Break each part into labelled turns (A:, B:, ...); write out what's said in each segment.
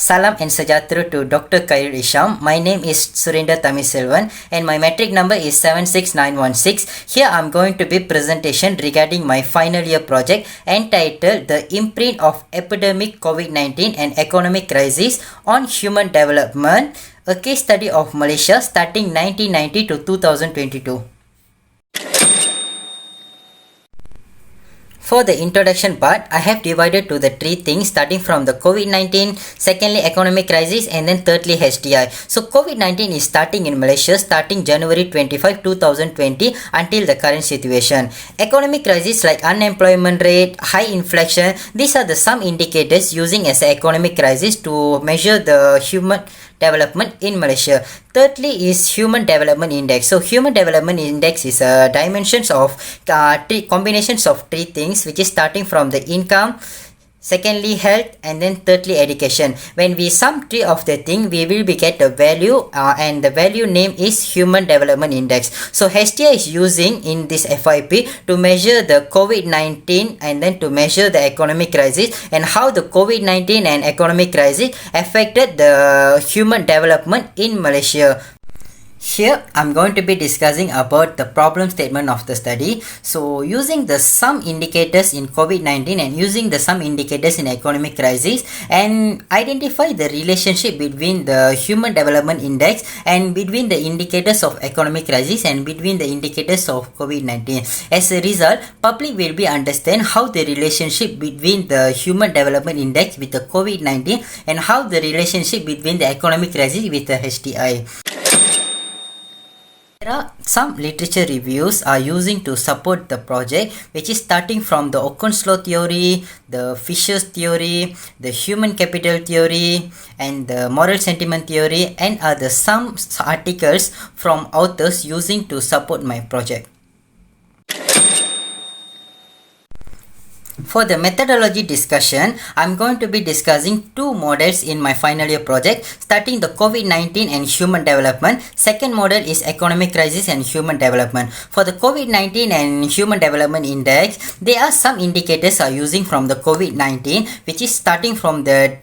A: Salam and Sejahtera to Dr. Khairul Isham. My name is Surinder Tamiselvan and my metric number is 76916. Here I'm going to be presentation regarding my final year project entitled The Imprint of Epidemic COVID-19 and Economic Crisis on Human Development, a case study of Malaysia starting 1990 to 2022. For the introduction part, I have divided to the three things starting from the COVID-19, secondly economic crisis, and then thirdly HDI. So COVID-19 is starting in Malaysia starting January 25, 2020 until the current situation. Economic crisis like unemployment rate, high inflation, these are the some indicators using as an economic crisis to measure the human development in Malaysia. Thirdly is Human Development Index. So Human Development Index is dimensions of three combinations of three things, which is starting from the income, secondly health, and then thirdly education. When we sum three of the thing, we will be get the value and the value name is Human Development Index. So HDI is using in this FYP to measure the COVID-19 and then to measure the economic crisis and how the COVID-19 and economic crisis affected the human development in Malaysia. Here I'm going to be discussing about the problem statement of the study. So using the some indicators in COVID-19 and using the some indicators in economic crisis and identify the relationship between the Human Development Index and between the indicators of economic crisis and between the indicators of COVID-19. As a result, public will be understand how the relationship between the Human Development Index with the COVID-19 and how the relationship between the economic crisis with the HDI. There are some literature reviews are using to support the project, which is starting from the Oakenslow theory, the Fisher's theory, the human capital theory, and the moral sentiment theory, and other some articles from authors using to support my project. For the methodology discussion, I'm going to be discussing two models in my final year project, starting the COVID-19 and human development. Second model is economic crisis and human development. For the COVID-19 and human development index, there are some indicators are using from the COVID-19, which is starting from the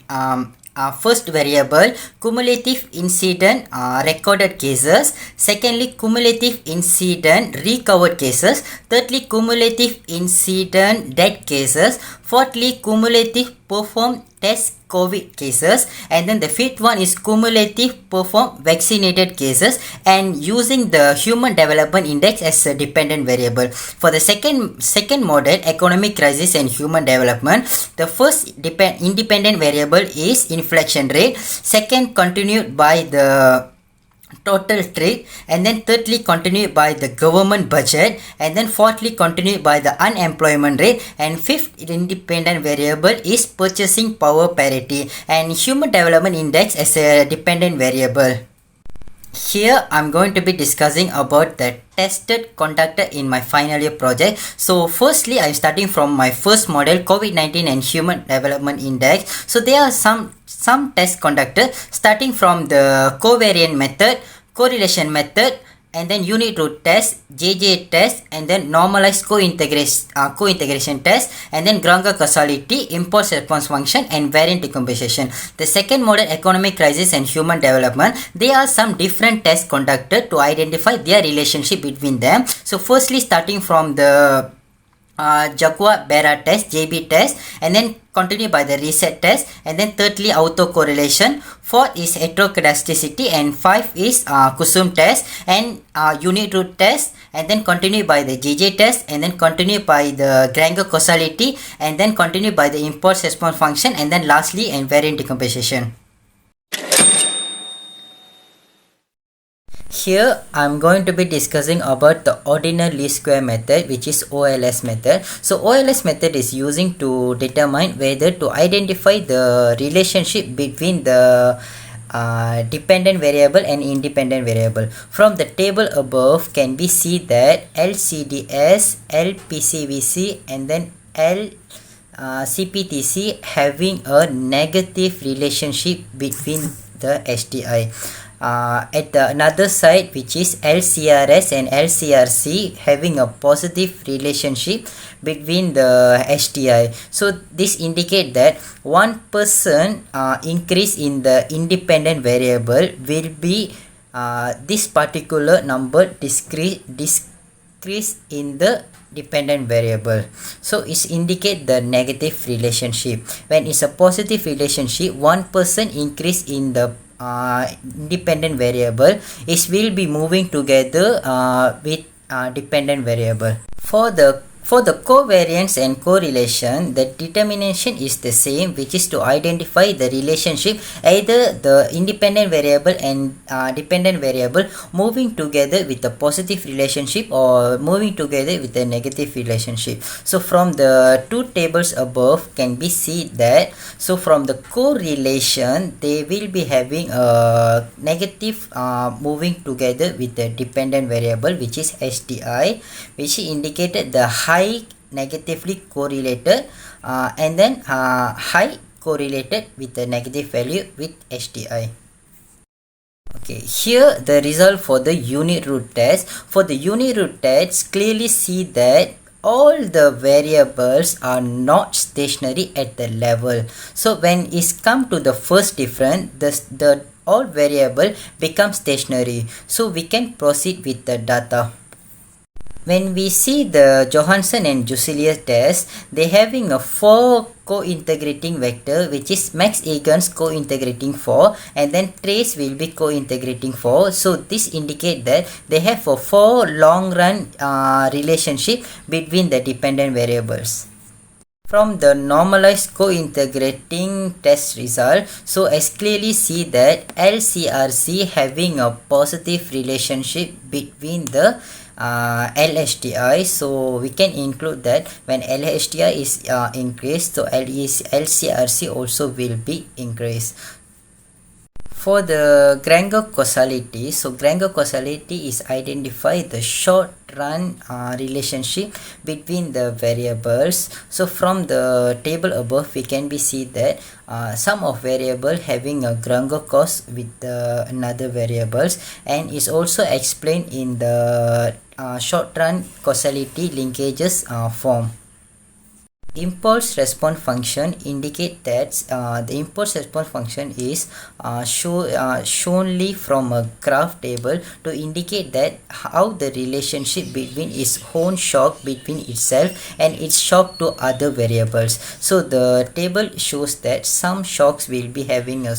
A: first variable, cumulative incident recorded cases, secondly cumulative incident recovered cases, thirdly cumulative incident dead cases, fourthly cumulative performed test COVID cases, and then the fifth one is cumulative performed vaccinated cases, and using the Human Development Index as a dependent variable. For the second model, economic crisis and human development, the first independent variable is inflation rate, second continued by the total trade, and then thirdly continued by the government budget, and then fourthly continued by the unemployment rate, and fifth independent variable is purchasing power parity and Human Development Index as a dependent variable. Here I'm going to be discussing about the tested conducted in my final year project. So firstly, I'm starting from my first model, COVID-19 and Human Development Index. So there are some tests conducted starting from the covariant method, correlation method, and then unit root test, JJ test, and then normalized co-integration test, and then Granger causality, impulse response function, and variant decomposition. The second model, economic crisis and human development, there are some different tests conducted to identify their relationship between them. So firstly, starting from the Jaguar-Bera test, JB test, and then continue by the reset test, and then thirdly autocorrelation, fourth is heterocadasticity, and five is Kusum test and unit root test, and then continue by the JJ test, and then continue by the Granger causality, and then continue by the impulse response function, and then lastly invariant decomposition. Here I'm going to be discussing about the ordinal least square method, which is OLS method. So OLS method is using to determine whether to identify the relationship between the dependent variable and independent variable. From the table above can be seen that LCDS, LPCVC, and then CPTC having a negative relationship between the HDI. at the another side, which is LCRS and LCRC having a positive relationship between the HDI. So this indicate that 1% increase in the independent variable will be this particular number decrease in the dependent variable. So it's indicate the negative relationship. When it's a positive relationship, 1% increase in the independent variable, it will be moving together with dependent variable. For the covariance and correlation, the determination is the same, which is to identify the relationship either the independent variable and dependent variable moving together with a positive relationship or moving together with a negative relationship. So from the two tables above can be seen that, so from the correlation, they will be having a negative moving together with the dependent variable, which is HDI, which indicated the high negatively correlated and then high correlated with the negative value with HDI. Okay, here the result for the unit root test. For the unit root test, clearly see that all the variables are not stationary at the level. So when it's come to the first difference, the all variable become stationary. So we can proceed with the data. When we see the Johansson and Jusselius test, they having a 4 co-integrating vector, which is Max Egan's co-integrating 4, and then trace will be co-integrating 4. So this indicate that they have a 4 long run relationship between the dependent variables. From the normalized co-integrating test result, so as clearly see that LCRC having a positive relationship between the LHDI, so we can include that when LHDI is increased, so LCRC also will be increased. For the Granger causality, so Granger causality is identify the short run relationship between the variables. So from the table above, we can be see that some of variable having a Granger cause with another variables, and is also explained in the short run causality linkages form. Impulse response function indicate that the impulse response function is shownly from a graph table to indicate that how the relationship between its own shock between itself and its shock to other variables. So the table shows that some shocks will be having a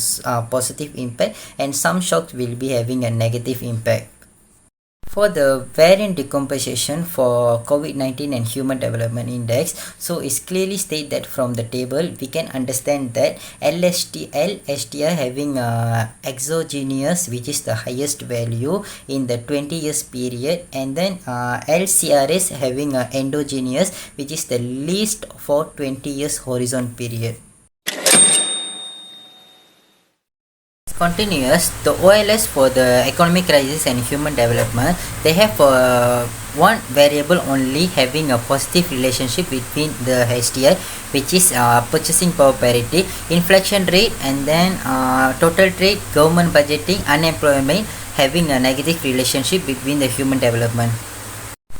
A: positive impact and some shocks will be having a negative impact. For the variant decomposition for COVID-19 and Human Development Index, so it's clearly stated that from the table we can understand that LHDI having exogenous, which is the highest value in the 20 years period, and then LCRS having endogenous, which is the least for 20 years horizon period. Continuous, the OLS for the economic crisis and human development, they have one variable only having a positive relationship between the HDI, which is purchasing power parity, inflation rate, and then total trade, government budgeting, unemployment having a negative relationship between the human development.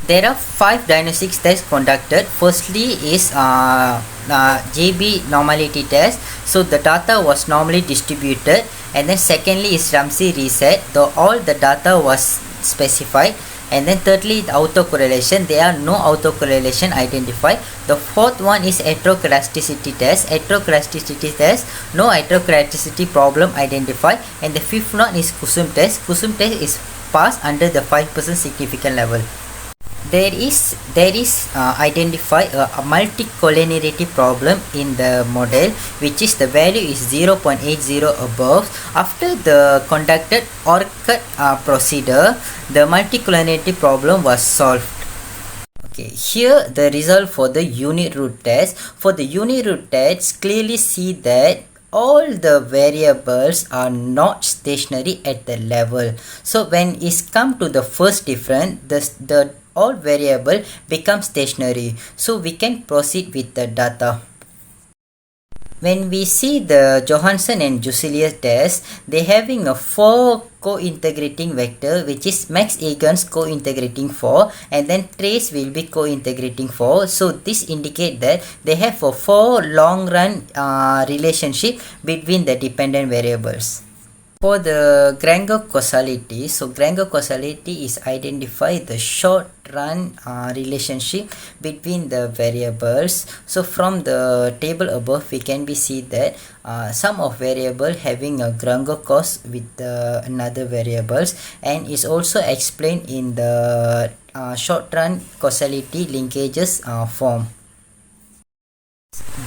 A: There are 5 diagnostics tests conducted. Firstly is JB normality test. So the data was normally distributed, and then secondly is Ramsey reset. All the data was specified, and then thirdly the autocorrelation. There are no autocorrelation identified. The fourth one is heterochrasticity test. Heterochrasticity test, no heterochrasticity problem identified, and the fifth one is Kusum test. Kusum test is passed under the 5% significant level. There is identified a multicollinearity problem in the model, which is the value is 0.80 above. After the conducted ORCUD procedure, the multicollinearity problem was solved. Okay, here the result for the unit root test. For the unit root test, clearly see that all the variables are not stationary at the level. So when it's come to the first difference, the all variable become stationary. So we can proceed with the data. When we see the Johansson and Jusilia test, they having a 4 co-integrating vector, which is Max Egan's co-integrating 4, and then trace will be co-integrating 4. So this indicate that they have a 4 long run relationship between the dependent variables. For the Granger causality, so Granger causality is identify the short run relationship between the variables. So from the table above, we can be see that sum of variable having a Granger cos with another variables, and is also explained in the short run causality linkages form.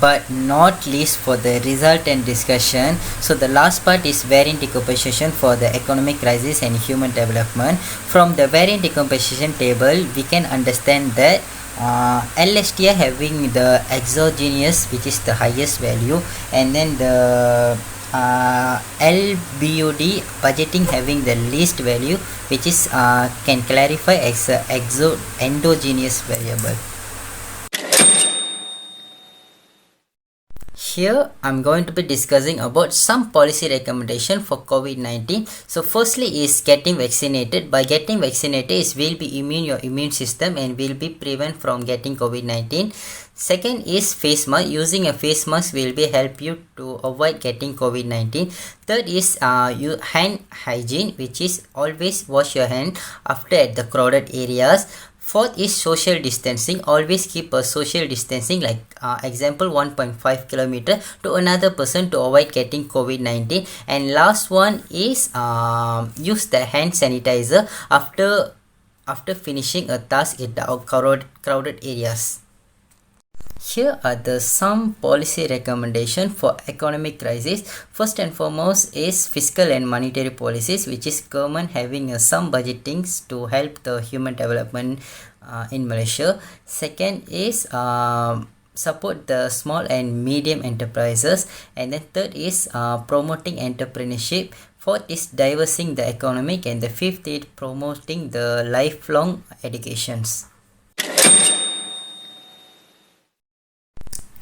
A: But not least for the resultant discussion, so the last part is variant decomposition for the economic crisis and human development. From the variant decomposition table, we can understand that LSTI having the exogenous, which is the highest value, and then the LBUD budgeting having the least value, which is can clarify as a endogenous variable. Here I'm going to be discussing about some policy recommendation for COVID-19. So firstly is getting vaccinated. By getting vaccinated is will be immune your immune system and will be prevent from getting COVID-19. Second is face mask. Using a face mask will be help you to avoid getting COVID-19. Third is hand hygiene, which is always wash your hand after at the crowded areas. Fourth is social distancing. Always keep a social distancing, like example 1.5 kilometer to another person to avoid getting COVID-19. And last one is use the hand sanitizer after finishing a task in the crowded areas. Here are the some policy recommendation for economic crisis. First and foremost is fiscal and monetary policies, which is government having some budgetings to help the human development in Malaysia. Second is support the small and medium enterprises, and then third is promoting entrepreneurship. Fourth is diversing the economic, and the fifth is promoting the lifelong educations.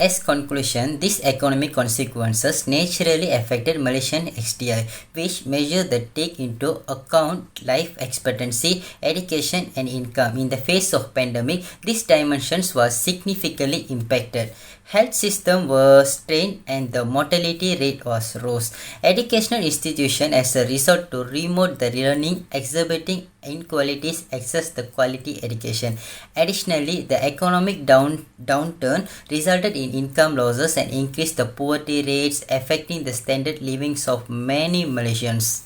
A: As conclusion, these economic consequences naturally affected Malaysian XDI, which measure that take into account life expectancy, education and income. In the face of pandemic, these dimensions were significantly impacted. Health system was strained and the mortality rate was rose. Educational institution as a result to remote the learning, exhibiting inequalities access the quality education. Additionally, the economic downturn resulted in income losses and increased the poverty rates, affecting the standard livings of many Malaysians.